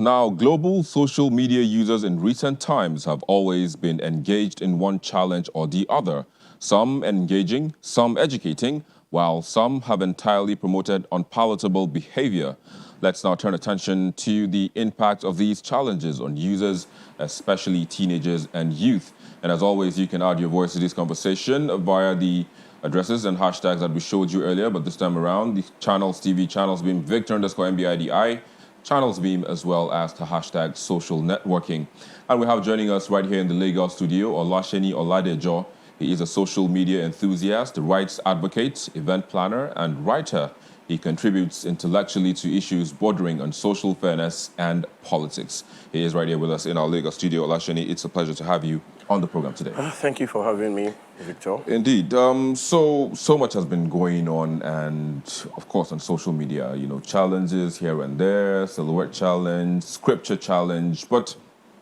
Now, global social media users in recent times have always been engaged in one challenge or the other, some engaging, some educating, while some have entirely promoted unpalatable behavior. Let's now turn attention to the impact of these challenges on users, especially teenagers and youth. And as always, you can add your voice to this conversation via the addresses and hashtags that we showed you earlier, but this time around, the channels, TV channels being Victor underscore MBIDI, Channels Beam, as well as the hashtag social networking. And we have joining us right here in the Lagos studio, Olasheni Oladejo. He is a social media enthusiast, rights advocate, event planner, and writer. He contributes intellectually to issues bordering on social fairness and politics. He is right here with us in our Lagos studio. Olasheni, it's a pleasure to have you on the program today. Thank you for having me, Victor. Indeed. So much has been going on, and of course on social media, challenges here and there, silhouette challenge, scripture challenge, but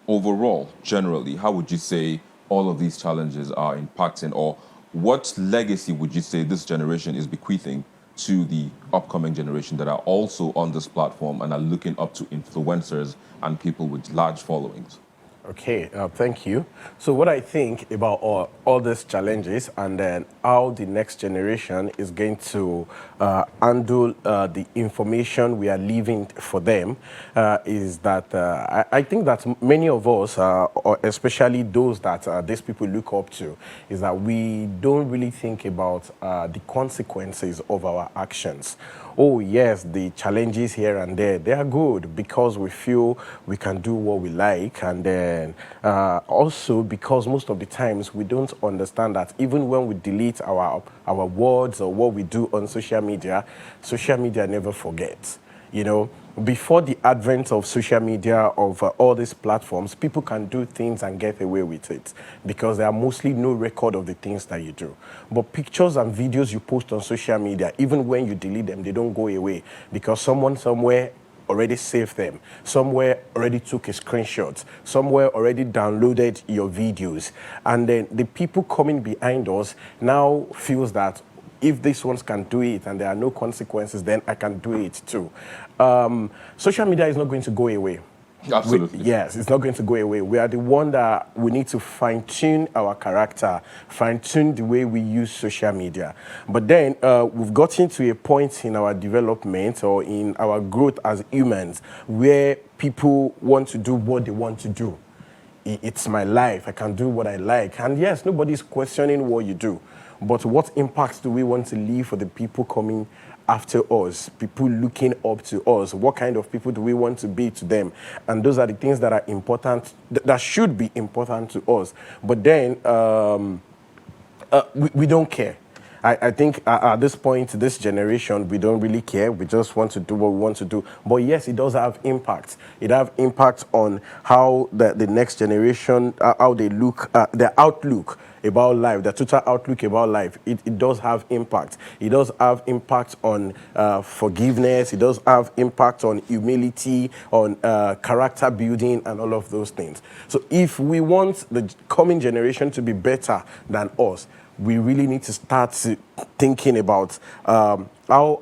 overall, generally, how would you say all of these challenges are impacting, or what legacy would you say this generation is bequeathing to the upcoming generation that are also on this platform and are looking up to influencers and people with large followings? Okay, thank you. So what I think about all these challenges and then how the next generation is going to handle the information we are leaving for them is that I think that many of us, or especially those that these people look up to, is that we don't really think about the consequences of our actions. Oh yes, the challenges here and there, they are good because we feel we can do what we like, and then also because most of the times we don't understand that even when we delete our words or what we do on social media never forgets. Before the advent of social media, of all these platforms, people can do things and get away with it because there are mostly no record of the things that you do. But pictures and videos you post on social media, even when you delete them, they don't go away because someone somewhere already saved them, somewhere already took a screenshot, somewhere already downloaded your videos. And then the people coming behind us now feels that if these ones can do it and there are no consequences, then I can do it too. Social media is not going to go away. Absolutely. Yes, it's not going to go away. We are the one that we need to fine-tune our character, fine-tune the way we use social media. But then we've gotten to a point in our development or in our growth as humans where people want to do what they want to do. It's my life. I can do what I like. And yes, nobody's questioning what you do. But what impacts do we want to leave for the people coming after us, people looking up to us? What kind of people do we want to be to them? And those are the things that are important, that should be important to us. But then we don't care. I think at this point, this generation, we don't really care. We just want to do what we want to do. But yes, it does have impact. It has impact on how the next generation, how they look, their outlook about life, their total outlook about life. It does have impact. It does have impact on forgiveness. It does have impact on humility, on character building, and all of those things. So if we want the coming generation to be better than us, we really need to start thinking about how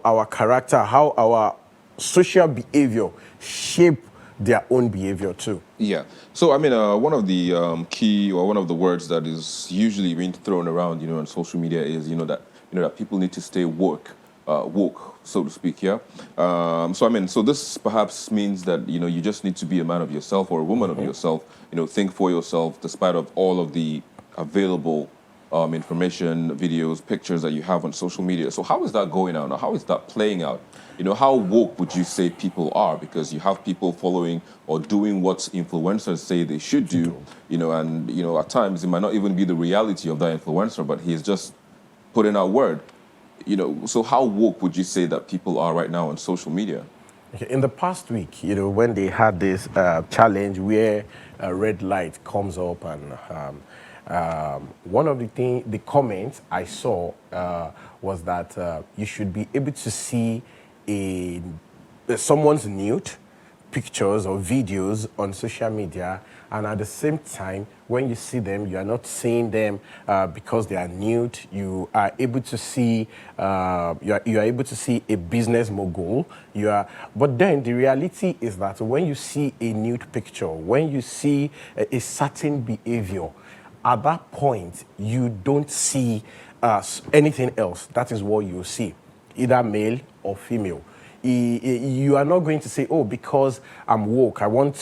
our character, how our social behavior shape their own behavior too. Yeah. So, I mean, one of the key or one of the words that is usually being thrown around, on social media is, that people need to stay woke, so to speak. Yeah. So this perhaps means that you just need to be a man of yourself or a woman of yourself. Think for yourself, despite of all of the available information, videos, pictures that you have on social media. So how is that going out? Now, how is that playing out? How woke would you say people are? Because you have people following or doing what influencers say they should do, and at times it might not even be the reality of that influencer, but he's just putting out word. So how woke would you say that people are right now on social media? Okay. In the past week, when they had this challenge where a red light comes up and one of the comments I saw was that you should be able to see someone's nude pictures or videos on social media, and at the same time, when you see them, you are not seeing them because they are nude. You are able to see you are able to see a business mogul. But then the reality is that when you see a nude picture, when you see a certain behavior, at that point you don't see anything else. That is what you see, either male or female. You are not going to say, oh, because I'm woke, I don't want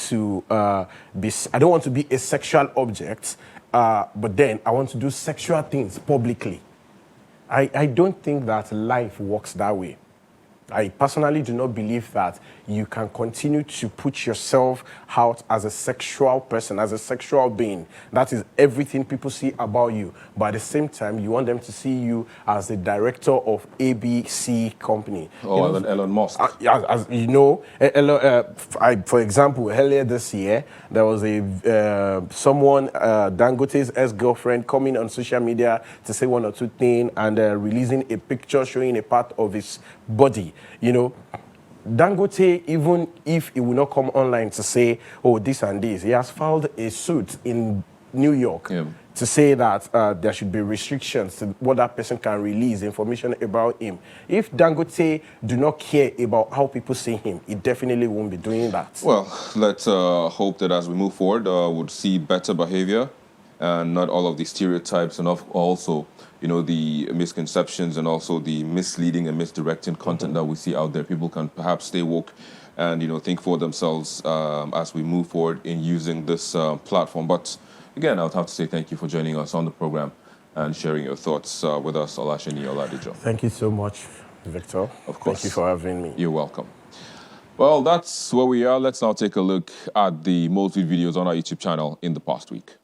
to be a sexual object, but then I want to do sexual things publicly. I don't think that life works that way. I personally do not believe that you can continue to put yourself out as a sexual person, as a sexual being. That is everything people see about you. But at the same time, you want them to see you as the director of ABC company. Oh, Elon Musk. As you know, for example, earlier this year, there was someone, Dangote's ex-girlfriend, coming on social media to say one or two things and releasing a picture showing a part of his body. You know, Dangote, even if he will not come online to say, oh, this and this, he has filed a suit in New York to say that there should be restrictions to what that person can release information about him. If Dangote do not care about how people see him, he definitely won't be doing that. Well, let's hope that as we move forward, we'll see better behavior and not all of the stereotypes and also, you know, the misconceptions and also the misleading and misdirecting content that we see out there. People can perhaps stay woke and, you know, think for themselves as we move forward in using this platform. But again, I would have to say thank you for joining us on the program and sharing your thoughts with us, Olasheni Oladijo. Thank you so much, Victor. Of course. Thank you for having me. You're welcome. Well, that's where we are. Let's now take a look at the most viewed videos on our YouTube channel in the past week.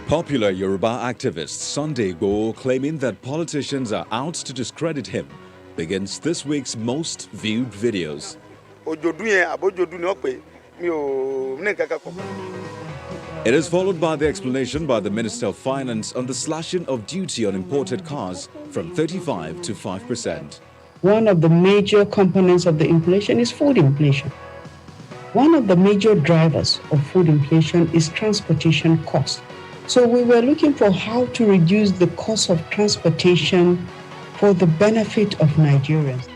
Popular Yoruba activist Sunday Igboho, claiming that politicians are out to discredit him, begins this week's most viewed videos. It is followed by the explanation by the Minister of Finance on the slashing of duty on imported cars from 35 to 5%. One of the major components of the inflation is food inflation. One of the major drivers of food inflation is transportation costs. So we were looking for how to reduce the cost of transportation for the benefit of Nigerians.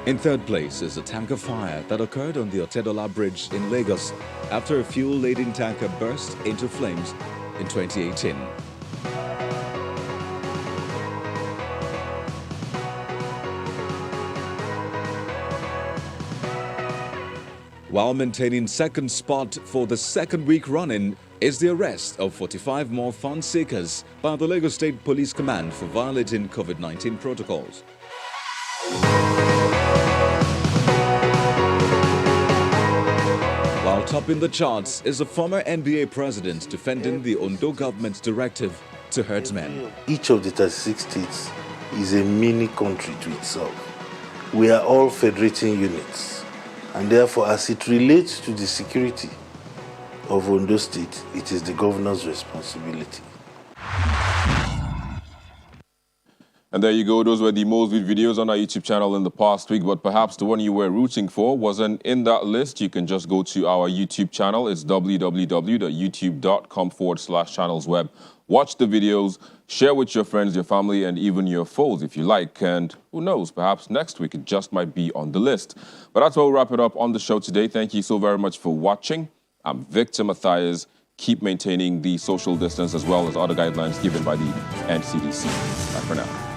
In third place is a tanker fire that occurred on the Otedola Bridge in Lagos after a fuel-laden tanker burst into flames in 2018. While maintaining second spot for the second week running is the arrest of 45 more fund seekers by the Lagos State Police Command for violating COVID-19 protocols. While topping the charts is a former NBA president defending the Ondo government's directive to herdsmen. Each of the 36 states is a mini country to itself. We are all federating units. And therefore, as it relates to the security of Ondo State, it is the governor's responsibility. And there you go. Those were the most viewed videos on our YouTube channel in the past week. But perhaps the one you were rooting for wasn't in that list. You can just go to our YouTube channel. It's www.youtube.com/channelsweb. Watch the videos, share with your friends, your family, and even your foes if you like. And who knows, perhaps next week it just might be on the list. But that's where we'll wrap it up on the show today. Thank you so very much for watching. I'm Victor Matthias. Keep maintaining the social distance as well as other guidelines given by the NCDC. Bye for now.